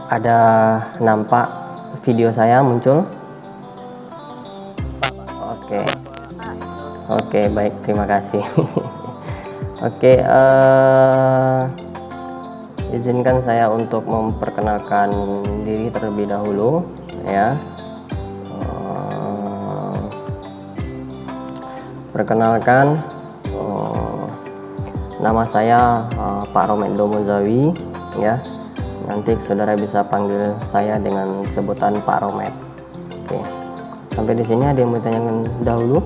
Ada nampak video saya muncul? Oke. Oke, baik, terima kasih. Oke, izinkan saya untuk memperkenalkan diri terlebih dahulu ya. Perkenalkan, nama saya Pak Romendo Mozawi ya. Nanti saudara bisa panggil saya dengan sebutan Pak Romet. Oke. Sampai di sini ada yang mau tanyakan dahulu?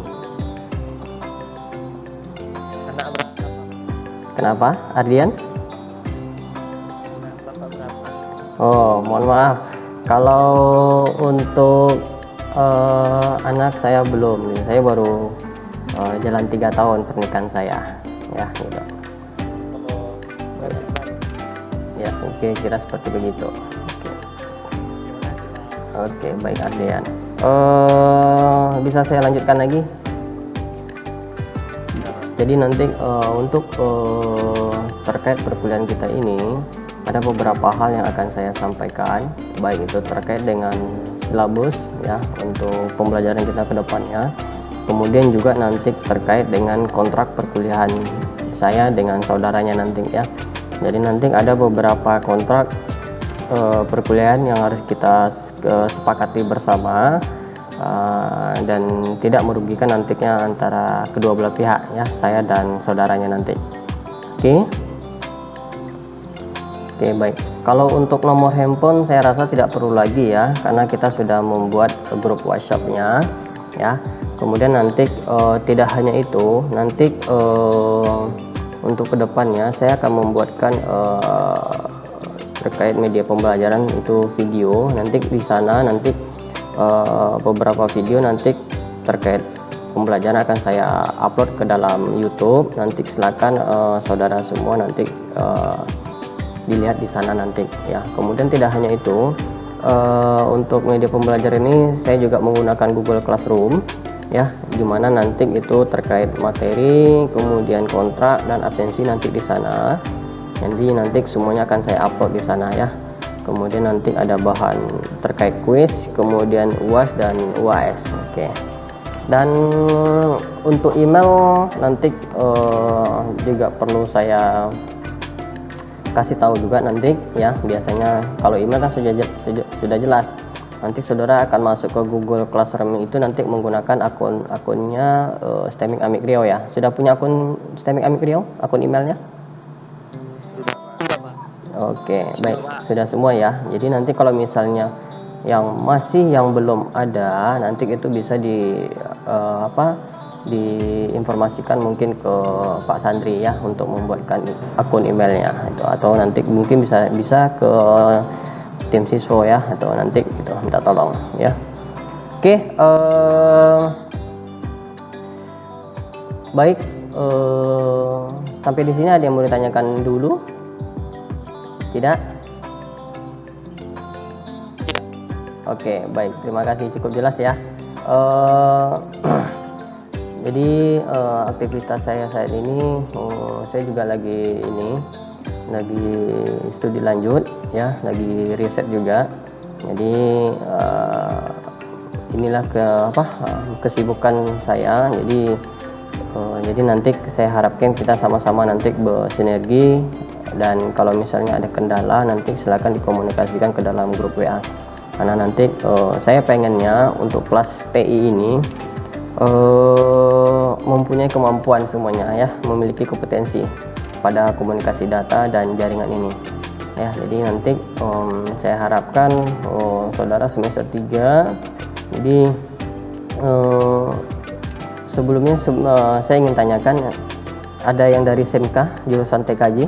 Kenapa, Ardian? Oh, mohon maaf. Kalau untuk anak saya belum. Saya baru jalan 3 tahun pernikahan saya. Ya, gitu. Ya, oke, kira seperti begitu. Oke, baik Ardian. Bisa saya lanjutkan lagi? Jadi nanti untuk terkait perkuliahan kita ini ada beberapa hal yang akan saya sampaikan, baik itu terkait dengan silabus ya untuk pembelajaran kita ke depannya. Kemudian juga nanti terkait dengan kontrak perkuliahan saya dengan saudaranya nanti ya. Jadi nanti ada beberapa kontrak perkuliahan yang harus kita sepakati bersama dan tidak merugikan nantinya antara kedua belah pihak ya, saya dan saudaranya nanti. Oke, baik. Kalau untuk nomor handphone saya rasa tidak perlu lagi ya, karena kita sudah membuat grup WhatsApp-nya ya. Kemudian nanti tidak hanya itu, nanti untuk kedepannya saya akan membuatkan terkait media pembelajaran itu video. Nanti di sana nanti beberapa video nanti terkait pembelajaran akan saya upload ke dalam YouTube. Nanti silakan saudara semua nanti dilihat di sana nanti ya. Kemudian tidak hanya itu, untuk media pembelajaran ini saya juga menggunakan Google Classroom ya, dimana nanti itu terkait materi, kemudian kontrak dan absensi nanti di sana. Jadi nanti semuanya akan saya upload di sana ya. Kemudian nanti ada bahan terkait kuis, kemudian UAS dan UAS. Oke. Dan untuk email nanti juga perlu saya kasih tahu juga nanti ya. Biasanya kalau email kan sudah jelas. Nanti saudara akan masuk ke Google Classroom itu nanti menggunakan akunnya STEMIC Amik Riau ya. Sudah punya akun STEMIC Amik Riau, akun emailnya? Oke, baik, sudah semua ya. Jadi nanti kalau misalnya yang belum ada, nanti itu bisa diinformasikan mungkin ke Pak Sandri ya untuk membuatkan akun emailnya itu, atau nanti mungkin bisa ke tim siswa ya, atau nanti gitu minta tolong ya. Oke, baik, sampai di sini ada yang mau ditanyakan dulu? Tidak? Oke, baik, terima kasih, cukup jelas ya. Jadi aktivitas saya saat ini, saya juga lagi studi lanjut ya, lagi riset juga. Jadi inilah kesibukan saya. Jadi nanti saya harapkan kita sama-sama nanti bersinergi, dan kalau misalnya ada kendala nanti silakan dikomunikasikan ke dalam grup WA. Karena nanti saya pengennya untuk kelas TI ini mempunyai kemampuan semuanya ya, memiliki kompetensi pada komunikasi data dan jaringan ini ya. Jadi nanti saya harapkan saudara semester 3. Jadi sebelumnya saya ingin tanyakan, ada yang dari SMK jurusan TKJ?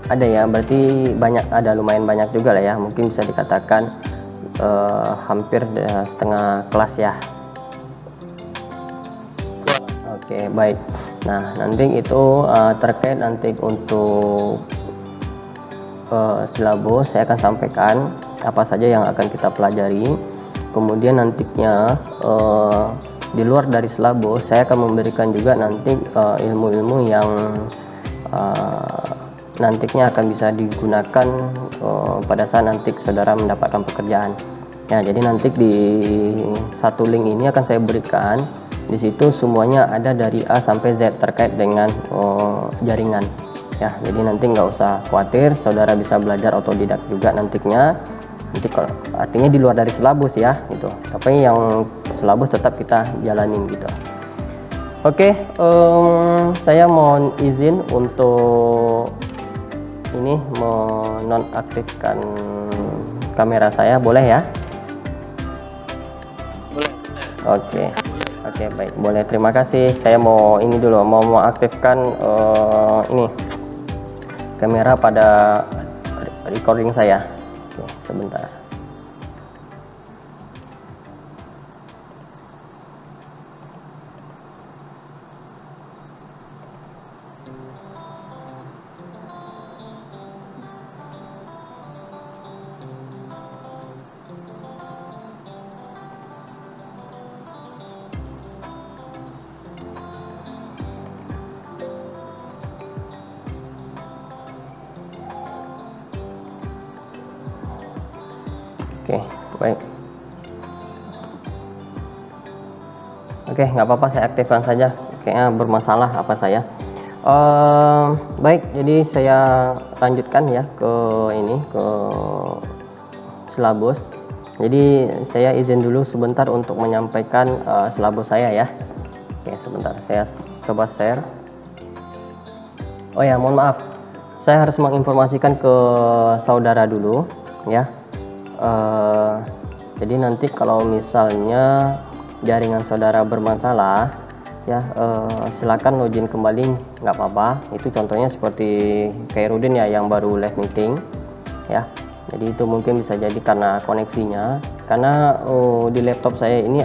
Ada ya, berarti banyak, ada lumayan banyak juga lah ya, mungkin bisa dikatakan hampir setengah kelas ya. Oke, baik. Nah, nanti itu terkait nanti untuk silabus saya akan sampaikan apa saja yang akan kita pelajari. Kemudian nantinya di luar dari Silabus saya akan memberikan juga nanti ilmu-ilmu yang nantinya akan bisa digunakan pada saat nanti saudara mendapatkan pekerjaan. Ya, jadi nanti di satu link ini akan saya berikan. Di situ semuanya ada dari A sampai Z terkait dengan jaringan. Ya, jadi nanti nggak usah khawatir, saudara bisa belajar otodidak juga nantinya. Nanti kalau artinya di luar dari Silabus ya, gitu. Tapi yang Silabus tetap kita jalanin gitu. Oke, saya mohon izin untuk ini menonaktifkan kamera saya, boleh ya? Oke, oke, baik, boleh, terima kasih. Saya mau ini dulu, mau mengaktifkan ini kamera pada recording saya. Oke, sebentar. Oke, baik. Oke, nggak apa-apa, saya aktifkan saja. Kayaknya bermasalah apa saya. Baik, jadi saya lanjutkan ya ke ini, ke Silabus. Jadi saya izin dulu sebentar untuk menyampaikan Silabus saya ya. Oke, sebentar, saya coba share. Oh ya, mohon maaf, saya harus menginformasikan ke saudara dulu ya. Jadi nanti kalau misalnya jaringan saudara bermasalah ya, silakan login kembali, nggak apa-apa. Itu contohnya seperti Khairudin ya yang baru live meeting ya. Jadi itu mungkin bisa jadi karena koneksinya, karena di laptop saya ini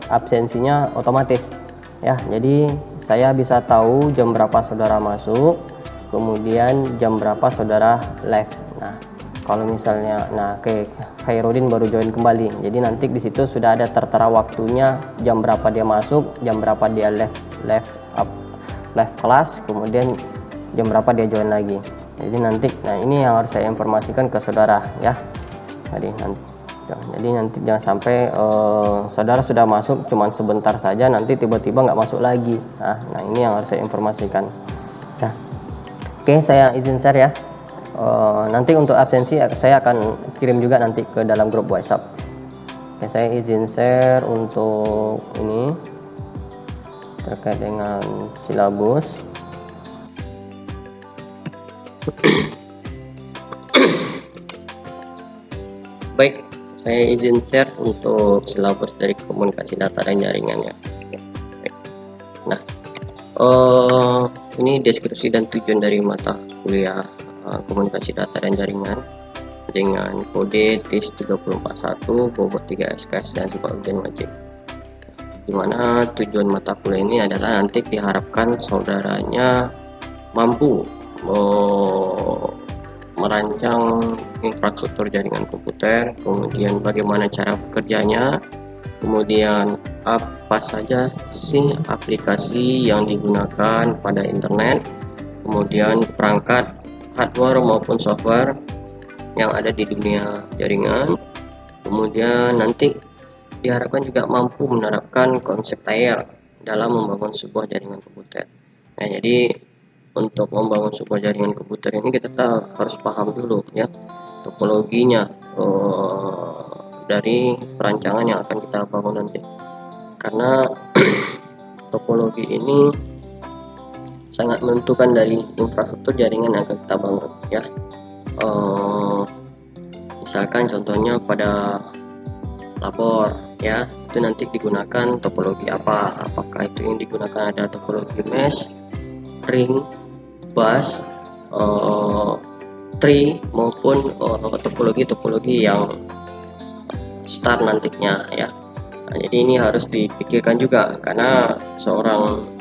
absensinya otomatis ya. Jadi saya bisa tahu jam berapa saudara masuk, kemudian jam berapa saudara live. Nah, kalau misalnya, Khairudin baru join kembali, jadi nanti di situ sudah ada tertera waktunya, jam berapa dia masuk, jam berapa dia live kelas, kemudian jam berapa dia join lagi. Jadi nanti, nah ini yang harus saya informasikan ke saudara ya. Jadi nanti jangan sampai saudara sudah masuk cuman sebentar saja, nanti tiba-tiba nggak masuk lagi. Nah ini yang harus saya informasikan ya. Oke, saya izin share ya. Nanti untuk absensi saya akan kirim juga nanti ke dalam grup WhatsApp. Oke, saya izin share untuk ini terkait dengan Silabus. Baik, saya izin share untuk Silabus dari komunikasi data dan jaringannya. Nah, ini deskripsi dan tujuan dari mata kuliah komunikasi data dan jaringan dengan kode TIS 341 bobot 3 SKS dan sifat ujian wajib. Dimana tujuan mata kuliah ini adalah nanti diharapkan saudaranya mampu merancang infrastruktur jaringan komputer, kemudian bagaimana cara bekerjanya, kemudian apa saja sih aplikasi yang digunakan pada internet, kemudian perangkat hardware maupun software yang ada di dunia jaringan. Kemudian nanti diharapkan juga mampu menerapkan konsep layer dalam membangun sebuah jaringan komputer. Nah, jadi untuk membangun sebuah jaringan komputer ini kita harus paham dulu ya topologinya dari perancangan yang akan kita bangun nanti, karena topologi ini sangat menentukan dari infrastruktur jaringan yang akan kita bangun ya. Misalkan contohnya pada labor ya, itu nanti digunakan topologi apa, apakah itu yang digunakan ada topologi mesh, ring, bus, tree maupun topologi yang star nantinya ya. Nah, jadi ini harus dipikirkan juga, karena seorang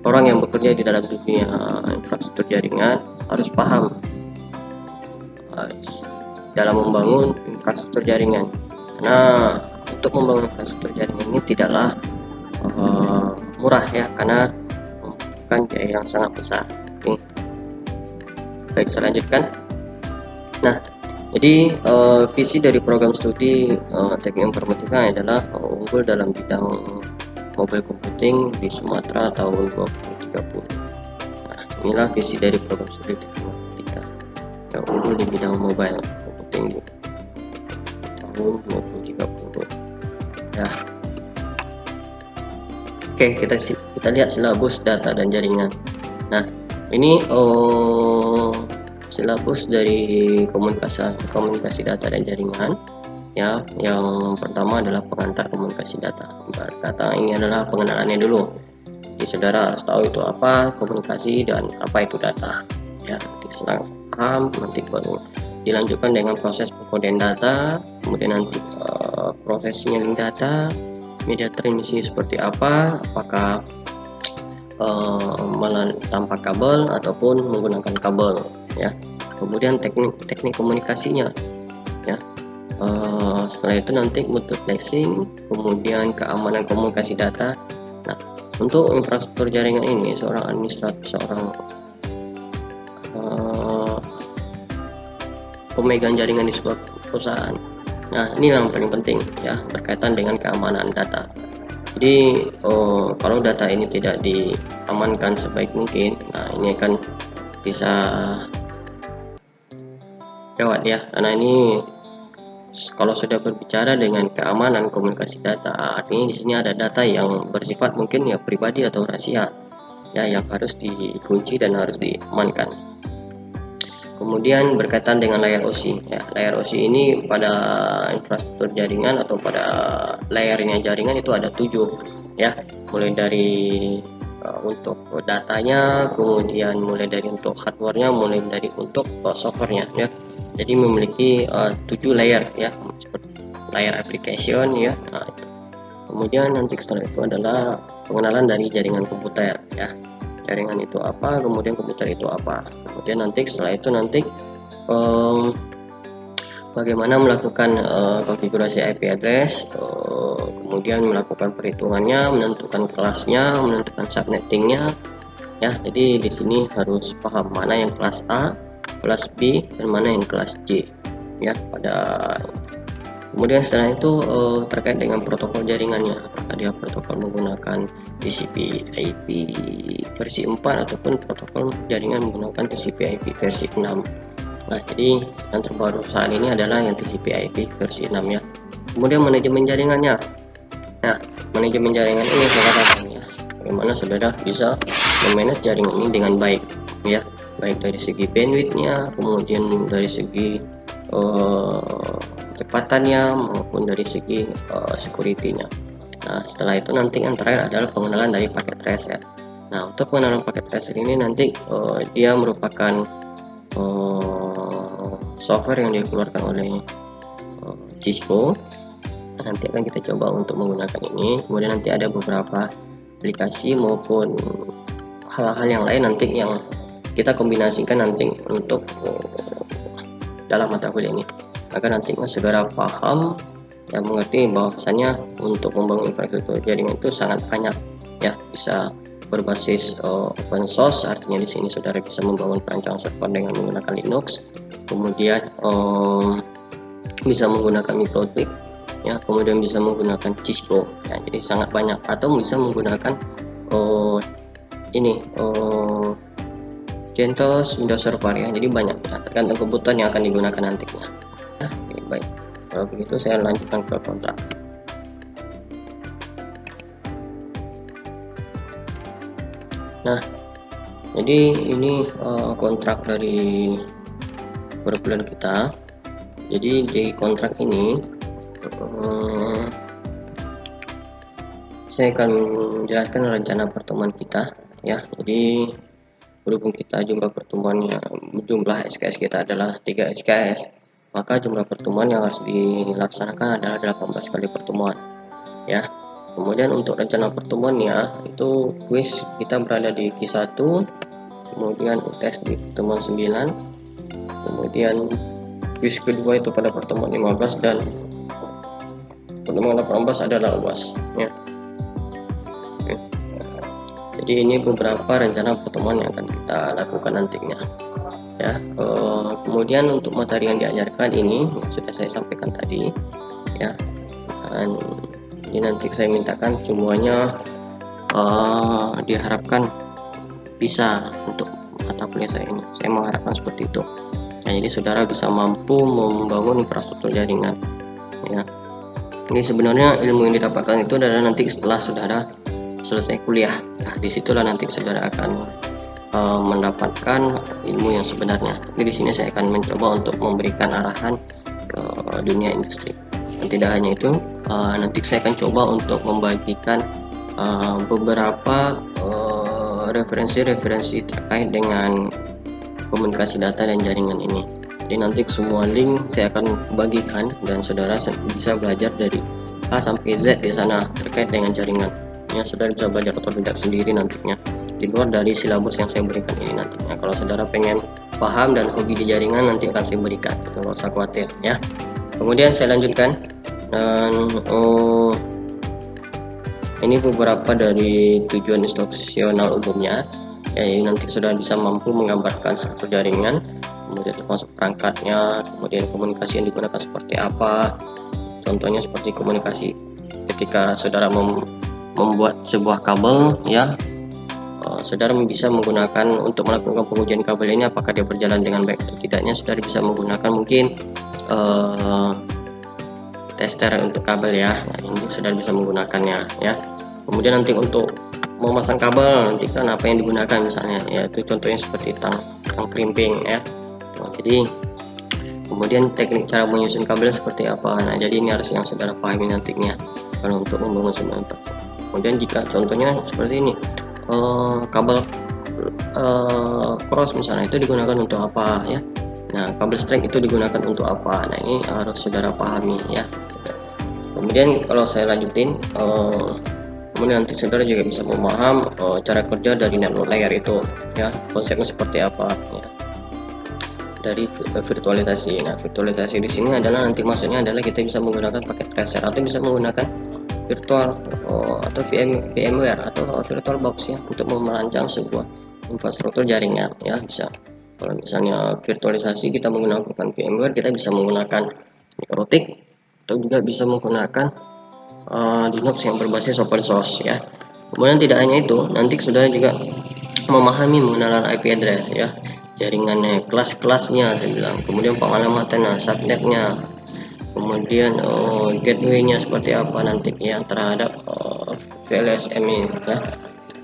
orang yang bekerja di dalam dunia infrastruktur jaringan harus paham dalam membangun infrastruktur jaringan, karena untuk membangun infrastruktur jaringan ini tidaklah murah ya, karena membutuhkan biaya yang sangat besar. Oke. Baik, saya lanjutkan. Nah, jadi visi dari program studi teknik informatika adalah unggul dalam bidang mobile computing di Sumatera tahun 2030. Nah, inilah visi dari program studi teknik informatika yang unggul di bidang mobile computing di tahun 2030. Ya. Oke, kita lihat silabus data dan jaringan. Nah, ini silabus dari komunikasi data dan jaringan. Ya, yang pertama adalah pengantar komunikasi data. Data ini adalah pengenalannya dulu. Jadi saudara harus tahu itu apa komunikasi dan apa itu data. Ya, nanti setelah paham, nanti baru dilanjutkan dengan proses pengkodean data, kemudian nanti proses signaling data, media transmisi seperti apa, apakah tanpa kabel ataupun menggunakan kabel, ya. Kemudian teknik komunikasinya, ya. Setelah itu nanti multiplexing, kemudian keamanan komunikasi data. Nah, untuk infrastruktur jaringan ini seorang administrator, pemegang jaringan di sebuah perusahaan. Nah, ini yang paling penting ya, berkaitan dengan keamanan data. Jadi kalau data ini tidak diamankan sebaik mungkin, nah ini akan bisa gawat ya, karena ini kalau sudah berbicara dengan keamanan komunikasi data, artinya di sini ada data yang bersifat mungkin ya pribadi atau rahasia, ya, yang harus dikunci dan harus diamankan. Kemudian berkaitan dengan layer OSI, ya, layer OSI ini pada infrastruktur jaringan atau pada layernya jaringan itu ada 7, ya, mulai dari untuk datanya, kemudian mulai dari untuk hardwarenya, mulai dari untuk softwarenya, ya. Jadi memiliki 7 layer, ya, seperti layer application, ya. Nah, kemudian nanti setelah itu adalah pengenalan dari jaringan komputer, ya. Jaringan itu apa, kemudian komputer itu apa, kemudian nanti setelah itu nanti bagaimana melakukan konfigurasi IP address, kemudian melakukan perhitungannya, menentukan kelasnya, menentukan subnettingnya, ya. Jadi di sini harus paham mana yang kelas A, kelas B, dan mana yang kelas C, ya. Kemudian setelah itu terkait dengan protokol jaringannya, apakah dia protokol menggunakan TCP/IP versi 4 ataupun protokol jaringan menggunakan TCP/IP versi 6. Nah, jadi yang terbaru saat ini adalah yang TCP/IP versi 6, ya. Kemudian manajemen jaringannya. Nah, manajemen jaringan ini saya ya, bagaimana saudara bisa memanage jaringan ini dengan baik, ya, baik dari segi bandwidthnya, kemudian dari segi kecepatannya maupun dari segi security-nya. Nah, setelah itu nanti yang terakhir adalah pengenalan dari paket tracer. Nah, untuk pengenalan paket tracer ini nanti dia merupakan software yang dikeluarkan oleh Cisco. Nanti akan kita coba untuk menggunakan ini. Kemudian nanti ada beberapa aplikasi maupun hal-hal yang lain nanti yang kita kombinasikan nanti untuk dalam mata kuliah ini, agar nantinya segera paham dan mengerti bahwasanya untuk membangun infrastruktur jaringan itu sangat banyak, ya. Bisa berbasis open source, artinya di sini saudara bisa membangun perancangan server dengan menggunakan Linux, kemudian bisa menggunakan microtik, ya, kemudian bisa menggunakan Cisco, ya. Jadi sangat banyak, atau bisa menggunakan CentOS, Windows Server, ya. Jadi banyak, ya, tergantung kebutuhan yang akan digunakan nantinya. Ya, oke, baik. Kalau begitu saya lanjutkan ke kontrak. Nah, jadi ini kontrak dari per bulan kita. Jadi di kontrak ini saya akan menjelaskan rencana pertemuan kita, ya. Jadi berhubung kita jumlah pertemuannya, jumlah SKS kita adalah 3 SKS, maka jumlah pertemuan yang harus dilaksanakan adalah 18 kali pertemuan, ya. Kemudian untuk rencana pertemuannya itu kuis kita berada di Q1, kemudian UTS di pertemuan 9, kemudian kuis kedua itu pada pertemuan 15, dan pertemuan 18 adalah UAS ya. Oke. Jadi ini beberapa rencana pertemuan yang akan kita lakukan nantinya ya. Kemudian untuk materi yang diajarkan ini sudah saya sampaikan tadi ya, dan ini nanti saya mintakan semuanya diharapkan bisa untuk mata kuliah saya ini. Saya mengharapkan seperti itu. Nah, jadi saudara bisa mampu membangun infrastruktur jaringan ya. Ini sebenarnya ilmu yang didapatkan itu adalah nanti setelah saudara selesai kuliah. Nah, disitulah nanti saudara akan mendapatkan ilmu yang sebenarnya. Tapi di sini saya akan mencoba untuk memberikan arahan ke dunia industri. Dan tidak hanya itu, nanti saya akan coba untuk membagikan beberapa referensi-referensi terkait dengan komunikasi data dan jaringan ini. Jadi nanti semua link saya akan bagikan dan saudara bisa belajar dari A sampai Z di sana terkait dengan jaringan. Ya, saudara bisa belajar otodidak sendiri nantinya di luar dari silabus yang saya berikan ini nantinya. Kalau saudara pengen paham dan hobi di jaringan, nanti akan saya berikan, nggak usah khawatir ya. Kemudian saya lanjutkan, dan ini beberapa dari tujuan instruksional umumnya. Ya, nanti saudara bisa mampu menggambarkan struktur jaringan, kemudian termasuk perangkatnya, kemudian komunikasi yang digunakan seperti apa. Contohnya seperti komunikasi ketika saudara membuat sebuah kabel ya, saudara bisa menggunakan untuk melakukan pengujian kabel ini apakah dia berjalan dengan baik atau tidaknya. Saudara bisa menggunakan mungkin tester untuk kabel ya. Nah, ini saudara bisa menggunakannya ya. Kemudian nanti untuk memasang kabel, nanti kan apa yang digunakan misalnya, yaitu contohnya seperti tang crimping ya. Nah, jadi kemudian teknik cara menyusun kabel seperti apa. Nah, jadi ini harus yang saudara pahami nantinya kalau untuk membangun sebuah infrastruktur. Kemudian jika contohnya seperti ini, kabel cross misalnya, itu digunakan untuk apa ya. Nah, kabel straight itu digunakan untuk apa. Nah, ini harus saudara pahami ya. Kemudian kalau saya lanjutin, kemudian nanti saudara juga bisa memaham cara kerja dari network layer itu ya, konsepnya seperti apa ya, dari virtualisasi. Nah, virtualisasi di sini adalah nanti maksudnya adalah kita bisa menggunakan paket tracer atau bisa menggunakan virtual atau VMware atau VirtualBox ya untuk merancang sebuah infrastruktur jaringan ya. Bisa kalau misalnya virtualisasi kita menggunakan VMware, kita bisa menggunakan Mikrotik atau juga bisa menggunakan Linux yang berbasis open source ya. Kemudian tidak hanya itu, nanti saudara juga memahami mengenal IP address ya, jaringannya, kelas-kelasnya saya bilang, kemudian pengalamannya, subnetnya, kemudian gateway-nya seperti apa nanti ya terhadap VLSM ini ya.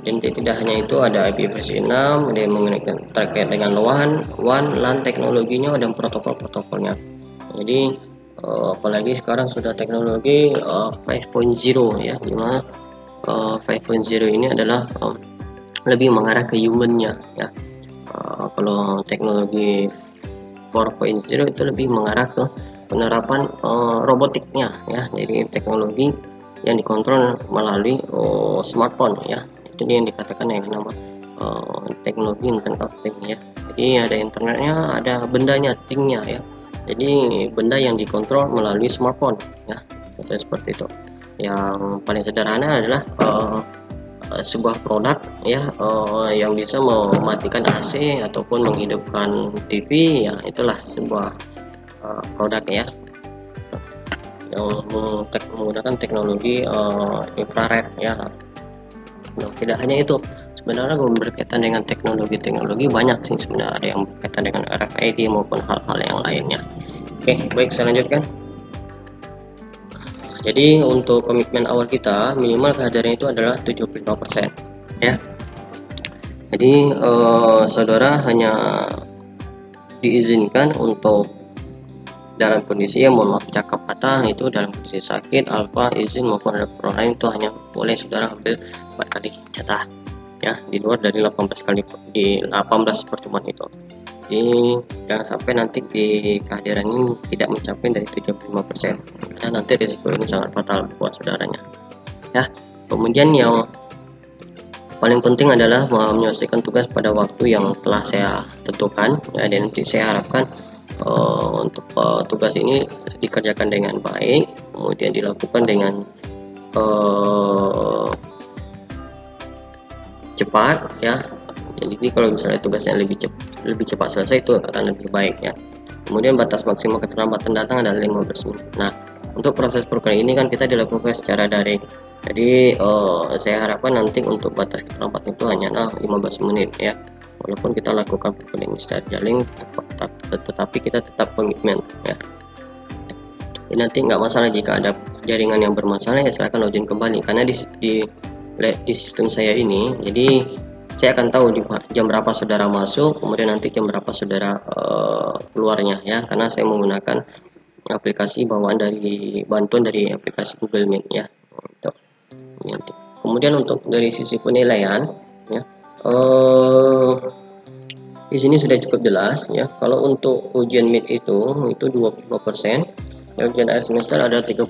Dan tidak hanya itu, ada IP versi 6, dia mengenai terkait dengan WAN, LAN teknologinya dan protokol-protokolnya. Jadi apalagi sekarang sudah teknologi 5.0 ya, dimana 5.0 ini adalah lebih mengarah ke humannya ya. Kalau teknologi 4.0 itu lebih mengarah ke penerapan robotiknya ya. Jadi teknologi yang dikontrol melalui smartphone ya, itu yang dikatakan yang nama teknologi Internet of Things ya. Jadi ada internetnya, ada bendanya, thingnya ya. Jadi benda yang dikontrol melalui smartphone ya, seperti itu. Yang paling sederhana adalah sebuah produk ya, yang bisa mematikan AC ataupun menghidupkan TV ya, itulah sebuah produk ya yang menggunakan teknologi infrared ya. Nah, tidak hanya itu, sebenarnya berkaitan dengan teknologi banyak sih sebenarnya, ada yang berkaitan dengan RFID maupun hal-hal yang lainnya. Oke, baik, saya lanjutkan. Jadi untuk komitmen awal kita minimal kehadiran itu adalah 75% ya. Jadi saudara hanya diizinkan untuk dalam kondisi yang mohon maaf cakap patah, itu dalam kondisi sakit, alfa, izin maupun ada perkara lain, itu hanya boleh saudara ambil 4 kali jatah ya, di luar dari 18 kali di 18 pertemuan itu. Jadi jangan sampai nanti di kehadiran ini tidak mencapai dari 75%, karena nanti risiko ini sangat fatal buat saudaranya ya. Kemudian yang paling penting adalah menyelesaikan tugas pada waktu yang telah saya tentukan ya, dan nanti saya harapkan untuk tugas ini dikerjakan dengan baik, kemudian dilakukan dengan cepat ya. Jadi kalau misalnya tugasnya lebih cepat selesai, itu akan lebih baik ya. Kemudian batas maksimal keterlambatan datang adalah 15 menit. Nah, untuk proses program ini kan kita dilakukan secara daring. Jadi saya harapkan nanti untuk batas keterlambatan itu hanyalah 15 menit ya. Walaupun kita lakukan program ini secara daring, tetapi kita tetap komitmen ya. Jadi nanti nggak masalah jika ada jaringan yang bermasalah, ya silahkan login kembali, karena di sistem saya ini, jadi saya akan tahu di jam berapa saudara masuk, kemudian nanti jam berapa saudara keluarnya ya, karena saya menggunakan aplikasi bantuan dari aplikasi Google Meet ya. Untuk nanti. Kemudian untuk dari sisi penilaian ya, di sini sudah cukup jelas ya. Kalau untuk ujian Meet itu 25%, ujian akhir semester ada 30%,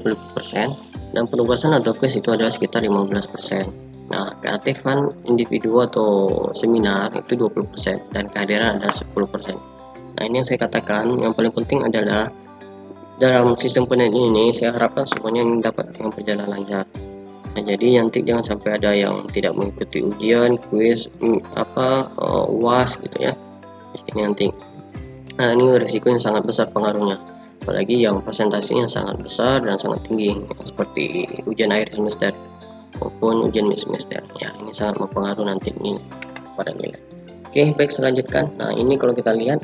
dan penugasan atau quiz itu adalah sekitar 15%. Nah, keaktifan individu atau seminar itu 20%, dan kehadiran ada 10%. Nah, ini yang saya katakan, yang paling penting adalah dalam sistem penilaian ini saya harapkan semuanya dapat yang berjalan lancar. Nah, jadi nanti jangan sampai ada yang tidak mengikuti ujian, quiz, UAS gitu ya. Ini nanti. Nah, ini risiko yang sangat besar pengaruhnya, apalagi yang presentasinya sangat besar dan sangat tinggi seperti ujian akhir semester maupun ujian mid semester ya. Ini sangat mempengaruhi nanti ini pada nilai. Oke, baik, selanjutkan. Nah, ini kalau kita lihat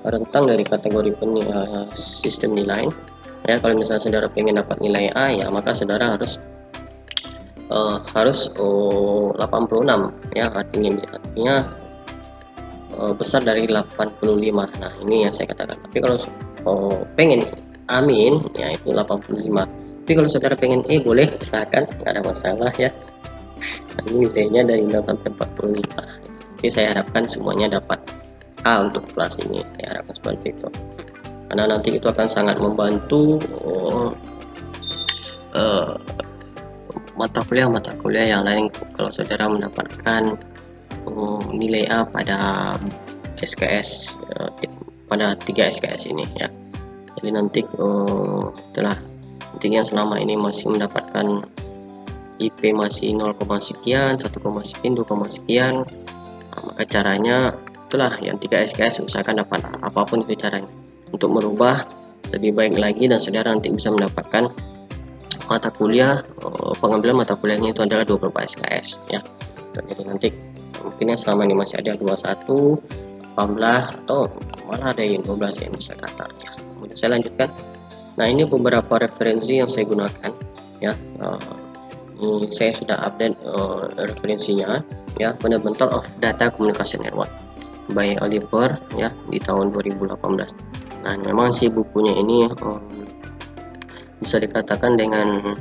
rentang dari kategori sistem nilai ya. Kalau misalnya saudara pengen dapat nilai A ya, maka saudara harus 86 ya, artinya besar dari 85. Nah, ini yang saya katakan. Tapi kalau pengen amin ya itu 85. Tapi kalau saudara pengen boleh, silakan, nggak ada masalah ya. Nah, ini nilainya dari 0 sampai 45. Jadi saya harapkan semuanya dapat A untuk kelas ini. Saya harapkan seperti itu, karena nanti itu akan sangat membantu mata kuliah yang lain kalau saudara mendapatkan nilai A pada SKS, pada 3 SKS ini ya. Jadi nanti setelah intinya selama ini masih mendapatkan IP masih 0, sekian, 1, sekian, 2, sekian, maka caranya itulah yang 3 SKS, usahakan dapat apapun itu caranya untuk merubah lebih baik lagi, dan saudara nanti bisa mendapatkan mata kuliah, pengambilan mata kuliahnya itu adalah 24 SKS ya. Jadi nanti mungkinnya selama ini masih ada 21, 18, atau malah ada yang 12 yang bisa kata ya. Kemudian saya lanjutkan. Nah, ini beberapa referensi yang saya gunakan ya. Ini saya sudah update referensinya ya. Fundamental of Data Communication Network by Oliver ya, di tahun 2018. Nah, memang si bukunya ini bisa dikatakan dengan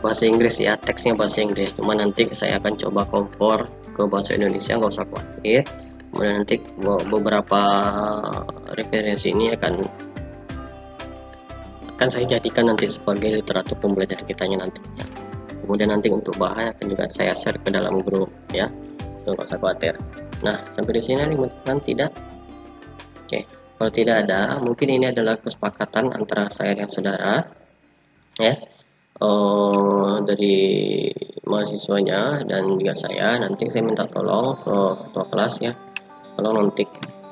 bahasa Inggris ya, teksnya bahasa Inggris, cuma nanti saya akan coba kompor ke bahasa Indonesia, nggak usah khawatir. Kemudian nanti beberapa referensi ini akan saya jadikan nanti sebagai literatur pembelajaran kitanya nantinya. Kemudian nanti untuk bahan akan juga saya share ke dalam grup ya, nggak usah khawatir. Nah, sampai di sini teman-teman tidak? Oke, kalau tidak ada, mungkin ini adalah kesepakatan antara saya dan saudara ya, dari mahasiswanya dan juga saya. Nanti saya minta tolong ke ketua kelas ya, kalau nanti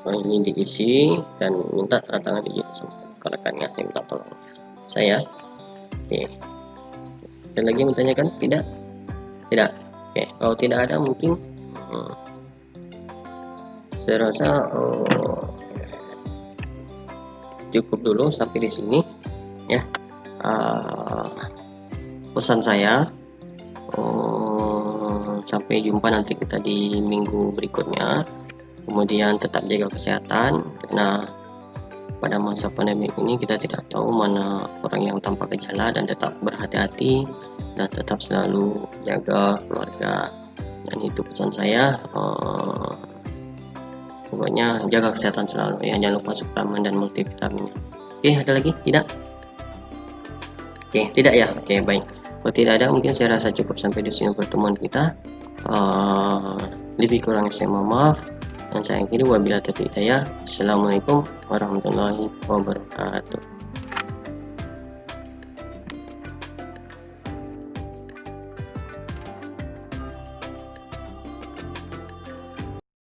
ini diisi dan minta tanda tangan di ke rekannya, saya minta tolong saya. Oke, ada lagi yang bertanyakan? Tidak. Oke, kalau tidak ada mungkin saya rasa cukup dulu sampai di sini ya. Pesan saya, sampai jumpa nanti kita di minggu berikutnya. Kemudian tetap jaga kesehatan, karena pada masa pandemi ini kita tidak tahu mana orang yang tanpa gejala, dan tetap berhati-hati dan tetap selalu jaga keluarga. Dan itu pesan saya, pokoknya jaga kesehatan selalu ya, jangan lupa suplemen dan multivitamin. Oke, ada lagi? Tidak? Oke, tidak ya. Oke, baik. Kalau tidak ada, mungkin saya rasa cukup sampai di sini pertemuan kita. Lebih kurang saya mohon maaf. Yang saya akhiri, wabillahi taufiq hidayah. Assalamualaikum warahmatullahi wabarakatuh.